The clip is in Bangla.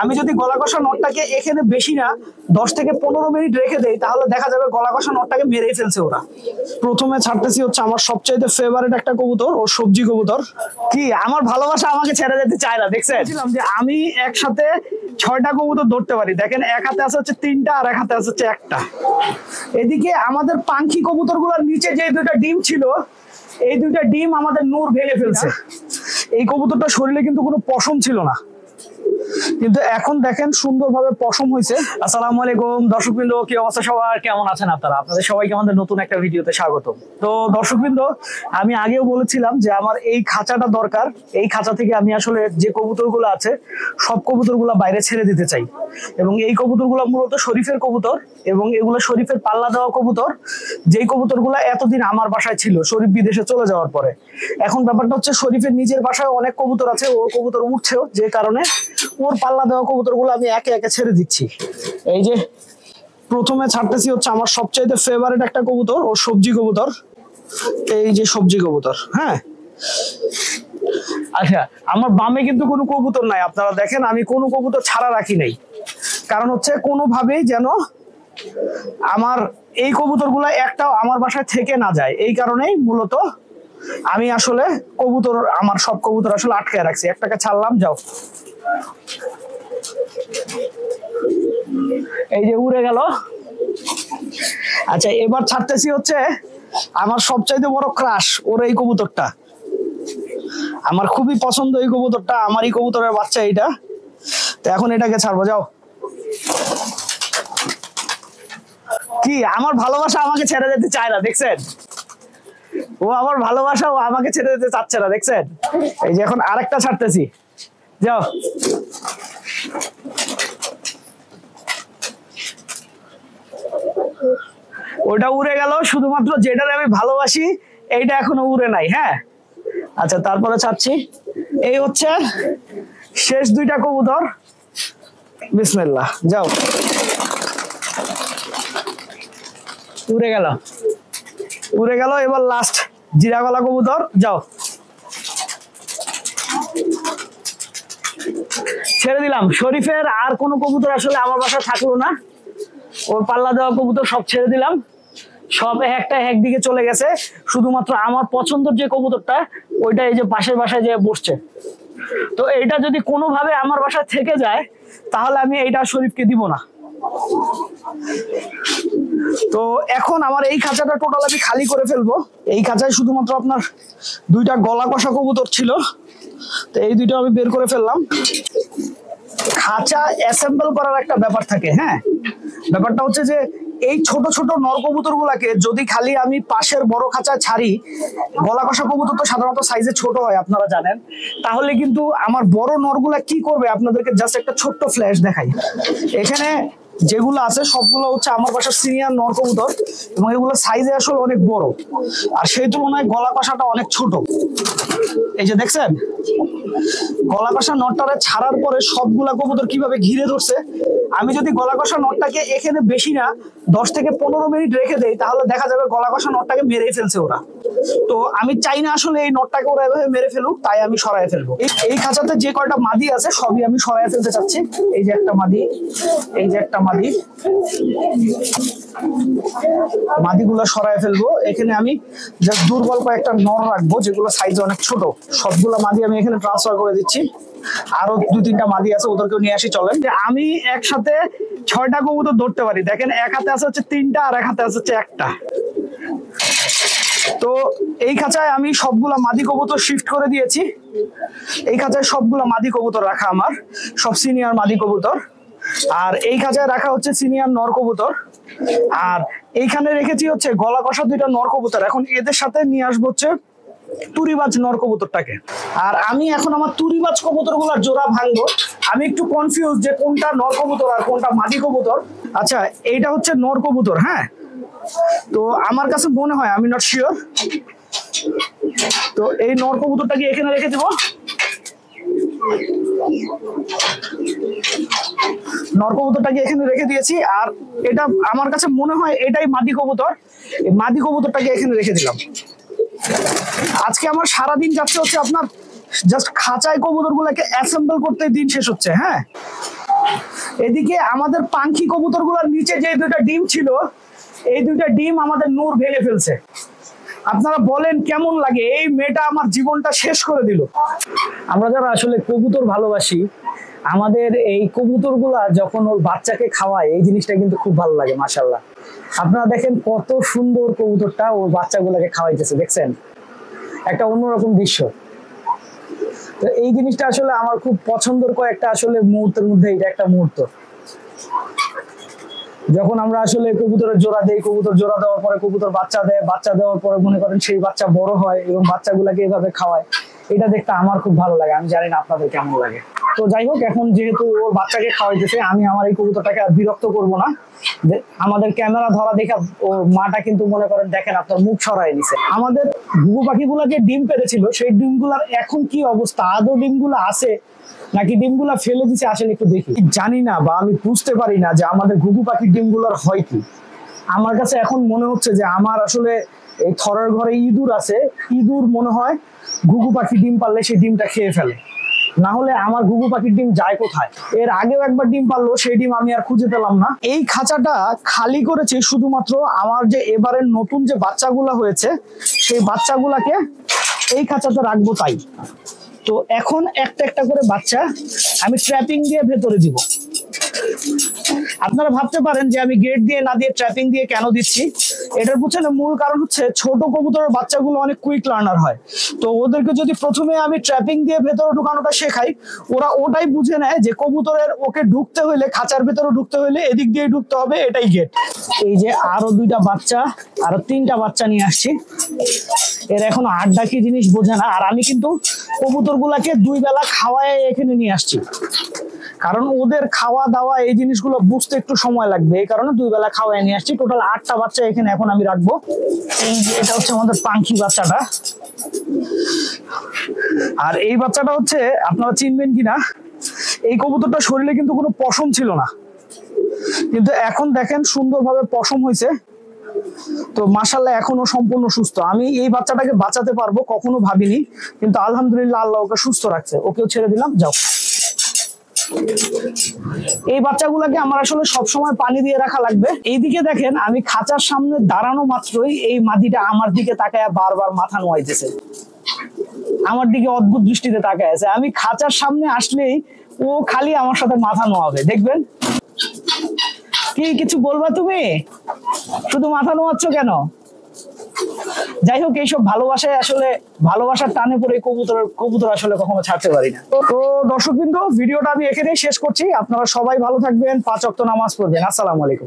আমি যদি গলা কষা নটটাকে এখানে বেশি না 10 থেকে 15 মিনিট রেখে দেই তাহলে দেখা যাবে গলা কষা নটটাকে মেরেই ফেলছে ওরা। প্রথমে ছাড়তেছি হচ্ছে আমার সবচাইতে ফেভারিট একটা কবুতর, ও সবজি কবুতর। কি আমার ভালোবাসা আমাকে ছেড়ে যেতে চায় না, দেখছেন যে আমি একসাথে 6টা কবুতর ধরতে পারি। দেখেন এক হাতে আছে হচ্ছে 3টা আর এক হাতে আছে হচ্ছে 1টা। এদিকে আমাদের পাখি কবুতরগুলোর নিচে যে 2টা ডিম ছিল, এই 2টা ডিম আমাদের নূর ভেঙে ফেলছে। এই কবুতরটা শরীরে কিন্তু কোনো পশম ছিল না, কিন্তু এখন দেখেন সুন্দরভাবে পশম হয়েছে। আসসালামু আলাইকুম দর্শকবৃন্দ, কি অবস্থা সবার, কেমন আছেন আপনারা? আপনাদের সবাইকে আমাদের নতুন একটা ভিডিওতে স্বাগত। তো দর্শকবৃন্দ, আমি আগেও বলেছিলাম যে আমার এই খাঁচাটা দরকার। এই খাঁচা থেকে আমি আসলে যে কবুতরগুলো আছে সব কবুতরগুলো বাইরে ছেড়ে দিতে চাই, এবং এই কবুতরগুলো মূলত শরীফের কবুতর, এবং এগুলো শরীফের পাল্লা দেওয়া কবুতর, যেই কবুতরগুলো এতদিন আমার বাসায় ছিল শরীফ বিদেশে চলে যাওয়ার পরে। এখন ব্যাপারটা হচ্ছে শরীফের নিজের বাসায় অনেক কবুতর আছে, ওর কবুতর উঠছেও, যে কারণে ওর পাল্লা দেওয়া কবুতরগুলো আমি একে একে ছেড়ে দিচ্ছি। এই যে প্রথমে ছাড়তেছি হচ্ছে আমার সবচাইতে ফেভারিট একটা কবুতর, ও সবজি কবুতর। এই যে সবজি কবুতর, হ্যাঁ। আচ্ছা, আমার বামে কিন্তু কোনো কবুতর নাই, আপনারা দেখেন আমি কোনো কবুতর ছাড়া রাখি নাই, কারণ হচ্ছে কোনোভাবেই যেন আমার এই কবুতরগুলো একটাও আমার বাসায় থেকে না যায়। এই কারণেই মূলত আমি আসলে কবুতর, আমার সব কবুতর আসলে আটকায় রাখছি। একটাকে ছাড়লাম, যাও। এই যে উড়ে গেল। আচ্ছা, এবার ছাড়তেছি হচ্ছে আমার সবচাইতে বড় ক্রাশ, ওর এই কবুতরটা। আমার খুবই পছন্দ এই কবুতরটা, আমারই কবুতরের বাচ্চা এইটা। তো এখন এটাকে ছাড়বো, যাও। কি আমার ভালোবাসা আমাকে ছেড়ে যেতে চায় না, দেখছেন? ও আমার ভালোবাসা, ও আমাকে ছেড়ে যেতে চাচ্ছে না, দেখছেন? এই যে এখন আরেকটা ছাড়তেছি, যাও। ওটা উড়ে গেল, শুধুমাত্র যেটারে আমি ভালোবাসি এইটা এখনো উড়ে নাই, হ্যাঁ। আচ্ছা, তারপরে ছাড়ছি। এই হচ্ছে শেষ 2টা কবুতর, বিসমিল্লাহ, যাও। উড়ে গেল, উড়ে গেল। এবার লাস্ট জিরা গলা কবুতর, যাও। ছেড়ে দিলাম। শরীফের আর কোনো কবুতর আসলে আমার বাসায় থাকলো না, ওর পাল্লা দেওয়া কবুতর সব ছেড়ে দিলাম, সব একটা একদিকে চলে গেছে। শুধুমাত্র আমার পছন্দের যে কবুতরটা, ওইটা এই যে পাশের বাসায় যে বসছে। তো এইটা যদি কোনোভাবে আমার বাসায় থেকে যায় তাহলে আমি এইটা শরীফকে দিব না। তো এখন আমার এই খাঁচাটা টোটাল আমি খালি করে ফেলবো। এই খাঁচায় শুধুমাত্র আপনার 2টা গলা কষা কবুতর ছিল, তো এই 2টা আমি বের করে ফেললাম। খাঁচা অ্যাসেম্বল করার একটা ব্যাপার থাকে, হ্যাঁ। ব্যাপারটা হচ্ছে যে এই ছোট ছোট নর কবুতর গুলাকে যদি খালি আমি পাশের বড় খাঁচায় ছাড়ি, গলা কষা কবুতর তো সাধারণত সাইজে ছোট হয় আপনারা জানেন, তাহলে কিন্তু আমার বড় নরগুলা কি করবে আপনাদেরকে জাস্ট একটা ছোট্ট ফ্ল্যাশ দেখাই। এখানে যেগুলো আছে সবগুলো হচ্ছে আমার বাসার সিনিয়র নর কবুতর, এবং এগুলো সাইজে আসলে অনেক বড়, আর সেই তুলনায় গলা কষাটা অনেক ছোট। এই যে দেখছেন, গলা কষা নটটারে ছাড়ার পরে সবগুলা কবুতর কিভাবে ঘিরে ধরছে। আমি যদি গলা কষা নটটাকে এখানে বেশি না 10 থেকে 15 মিনিট রেখে দেই তাহলে দেখা যাবে গলা কষা নটটাকে মেরেই ফেলছে ওরা। তো আমি চাই না আসলে এই নটটাকে ওরা এভাবে মেরে ফেলুক, তাই আমি সরাই ফেলবো। এই খাঁচাতে যে কয়টা মাদি আছে সবই আমি সরাই ফেলতে চাচ্ছি। এই যে একটা মাদি, এই যে একটা মাদি, মাদিগুলো সরাই ফেলবো। এখানে আমি জাস্ট দুর্বল কয়েকটা নর রাখবো যেগুলো সাইজ অনেক ছোট। সবগুলো মাদি আমি এখানে ট্রান্সফার করে দিচ্ছি। আরো 2-3টা মাদি আছে, ওদেরকেও নিয়ে আসি চলেন। আমি একসাথে 6টা কবুতর ধরতে পারি। দেখেন এক হাতে আছে হচ্ছে 3টা আর এক হাতে আছে হচ্ছে 1টা। তো এই খাঁচায় আমি সবগুলা মাদি কবুতর শিফট করে দিয়েছি। এই খাঁচায় সবগুলা মাদি কবুতর রাখা আমার, সব সিনিয়র মাদি কবুতর। আর এই খাঁচায় রাখা হচ্ছে সিনিয়র নর কবুতর, আর এইখানে রেখেছি হচ্ছে গলা কষা 2টা নর কবুতর। এখন এদের সাথে নিয়ে আসবো হচ্ছে তুরিবাজ নর কবুতরটাকে। আর আমি এখন আমার তুরিবাজ কবুতর গুলার জোড়া ভাঙবো। আমি একটু কনফিউজ যে কোনটা নর কবুতর আর কোনটা মাদি কবুতর। আচ্ছা, এইটা হচ্ছে নর কবুতর, হ্যাঁ। তো আমার কাছে মনে হয়, আমি নট শিওর। তো এই নর কবুতরটাকে এখানে রেখে দেবো। নর কবুতরটাকে এখানে রেখে দিয়েছি, আর এটা আমার কাছে মনে হয় এটাই মাদি কবুতর। এই মাদি কবুতরটাকে এখানে রেখে দিলাম। আজকে আমার সারাদিন যাচ্ছে হচ্ছে আপনার জাস্ট খাঁচায় কবুতর গুলাকে অ্যাসেম্বল করতে দিন শেষ হচ্ছে, হ্যাঁ। এদিকে আমাদের পাখি কবুতরগুলোর নিচে যে দুইটা ডিম ছিল, এই দুইটা ডিম আমাদের নূর ভেঙে ফেলছে। আপনারা বলেন কেমন লাগে? এই মেয়েটা আমার জীবনটা শেষ করে দিল। আমরা যারা আসলে কবুতর ভালোবাসি, আমাদের এই কবুতরগুলা যখন ওর বাচ্চাকে খাওয়ায়, এই জিনিসটা কিন্তু খুব ভালো লাগে। মাশাআল্লাহ, আপনারা দেখেন কত সুন্দর কবুতরটা ওর বাচ্চাগুলোকে খাওয়াইতেছে, দেখছেন? একটা অন্যরকম দৃশ্য। তো এই জিনিসটা আসলে আমার খুব পছন্দের কয়েকটা আসলে মুহূর্তের মধ্যে এটা একটা মুহূর্ত। যখন আমরা আসলে কবুতরের জোড়া দেই, কবুতর জোড়া দেওয়ার পরে কবুতর বাচ্চা দেয়, বাচ্চা দেওয়ার পরে মনে করেন সেই বাচ্চা বড় হয় এবং বাচ্চাগুলোকে এভাবে খাওয়ায়, এটা দেখতে আমার খুব ভালো লাগে। আমি জানি না আপনাদের কেমন লাগে। তো যাই হোক, এখন যেহেতু ওর বাচ্চাকে খাওয়াইতেছে, আমি আমার এই কবুতরটাকে আর বিরক্ত করবো না। আমাদের ক্যামেরা ধরা দেখে ওর মাটা কিন্তু মনে করেন দেখেন আপনার মুখ সরাই দিছে। আমাদের ঘুঘু পাখিগুলা যে ডিম পেড়েছিল, সেই ডিমগুলার এখন কি অবস্থা? আদৌ ডিমগুলো আছে নাকি ডিমগুলা ফেলে দিছে? আসলে একটু দেখি। জানি না বা আমি বুঝতে পারি না যে আমাদের ঘুঘু পাখির ডিমগুলার হয় কি। আমার কাছে এখন মনে হচ্ছে যে আমার আসলে এই থরের ঘরে ইঁদুর আছে, ইঁদুর মনে হয় ঘুঘু পাখি ডিম পারলে সেই ডিমটা খেয়ে ফেলে। না হলে আমার ঘুঘু পাখির ডিম যায় কোথায়? এর আগেও একবার ডিম পারলো, সেই ডিম আমি আর খুঁজে পেলাম না। এই খাঁচাটা খালি করেছি শুধুমাত্র আমার যে এবারের নতুন যে বাচ্চাগুলা হয়েছে, সেই বাচ্চাগুলাকে এই খাঁচাতে রাখবো তাই। তো এখন একটা একটা করে বাচ্চা আমি ট্র্যাপিং দিয়ে ভেতরে দিব। আপনারা ভাবতে পারেন যে আমি গেট দিয়ে না দিয়ে ট্র্যাপিং দিয়ে কেন দিচ্ছি। এটার পিছনে মূল কারণ হচ্ছে ছোট কবুতরের বাচ্চাগুলো অনেক কুইক লার্নার হয়। তো ওদেরকে যদি প্রথমে আমি ট্র্যাপিং দিয়ে ভেতরে ঢুকানোটা শেখাই, ওরা ওটাই বুঝে নেয় যে কবুতরের ওকে ঢুকতে হইলে, খাঁচার ভেতরে ঢুকতে হইলে এদিক দিয়ে ঢুকতে হবে, এটাই গেট। এই যে আরো দুইটা বাচ্চা, আরো তিনটা বাচ্চা নিয়ে আসছি। এর এখন আড্ডা কি জিনিস বোঝে না। আর আমি কিন্তু কবুতরগুলাকে 2 বেলা খাওয়ায় এখানে নিয়ে আসছি, কারণ ওদের খাওয়া দাওয়া এই জিনিসগুলো বুঝতে একটু সময় লাগবে। এই কারণে 2 বেলা খাওয়ায় নিয়ে আসছি। টোটাল 8টা বাচ্চা এখানে এখন আমি রাখবো। এই যে এটা হচ্ছে আমাদের পাখি বাচ্চাটা। আর এই বাচ্চাটা হচ্ছে, আপনারা চিনবেন কিনা, এই কবুতরটা শরীরে কিন্তু কোনো পশম ছিল না, কিন্তু এখন দেখেন সুন্দরভাবে পশম হয়েছে। তো মাশাআল্লাহ এখনো সম্পূর্ণ সুস্থ। আমি এই বাচ্চাটাকে বাঁচাতে পারবো কখনো ভাবিনি, কিন্তু আলহামদুলিল্লাহ আল্লাহ ওকে সুস্থ রাখছে। ওকেও ছেড়ে দিলাম, যাও। এই বাচ্চাগুলোকে আমার আসলে সবসময় পানি দিয়ে রাখা লাগবে। এইদিকে দেখেন আমি খাঁচার সামনে দাঁড়ানো মাত্রই এই মাদিটা আমার দিকে তাকায় বারবার মাথা নোয়াইতেছে, আমার দিকে অদ্ভুত দৃষ্টিতে তাকায় আছে। আমি খাঁচার সামনে আসলেই ও খালি আমার সাথে মাথা নোয়াবে, দেখবেন। কি কিছু বলবা তুমি? শুধু মাথা নোয়াচ্ছ কেন? যাই হোক, এইসব ভালোবাসায় আসলে ভালোবাসার টানে পড়ে কবুতর আসলে কখনো ছাড়তে পারি না। তো দর্শকবৃন্দ, ভিডিওটা আমি এখানেই শেষ করছি। আপনারা সবাই ভালো থাকবেন, 5 ওয়াক্ত নামাজ পড়বেন। আসসালামু আলাইকুম।